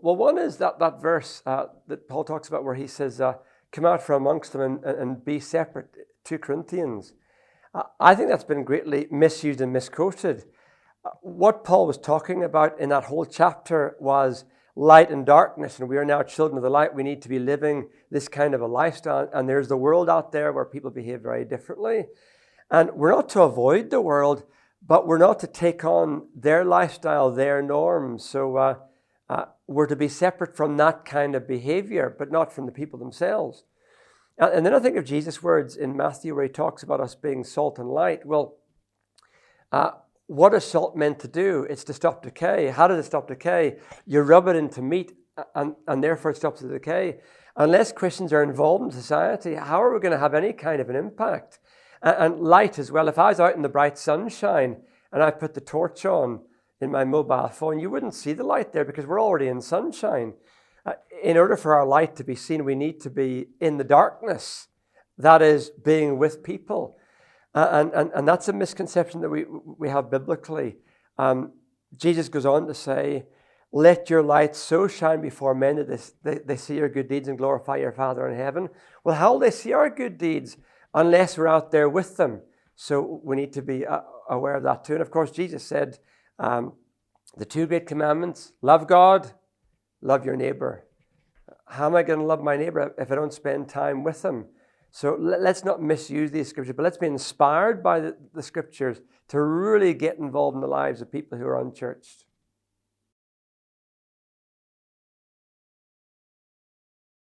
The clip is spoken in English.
Well, one is that verse that Paul talks about where he says, come out from amongst them and be separate, 2 Corinthians. I think that's been greatly misused and misquoted. What Paul was talking about in that whole chapter was light and darkness, and we are now children of the light. We need to be living this kind of a lifestyle, and there's the world out there where people behave very differently. And we're not to avoid the world, but we're not to take on their lifestyle, their norms. So we're to be separate from that kind of behavior, but not from the people themselves. And then I think of Jesus' words in Matthew where he talks about us being salt and light. Well, what is salt meant to do? It's to stop decay. How does it stop decay? You rub it into meat and therefore it stops the decay. Unless Christians are involved in society, how are we going to have any kind of an impact? And light as well. If I was out in the bright sunshine and I put the torch on in my mobile phone, you wouldn't see the light there because we're already in sunshine. In order for our light to be seen, we need to be in the darkness. That is, being with people. And that's a misconception that we have biblically. Jesus goes on to say, let your light so shine before men that they see your good deeds and glorify your Father in heaven. Well, how will they see our good deeds unless we're out there with them? So we need to be aware of that too. And of course, Jesus said the 2 great commandments, love God, love your neighbor. How am I going to love my neighbor if I don't spend time with them? So let's not misuse these scriptures, but let's be inspired by the scriptures to really get involved in the lives of people who are unchurched.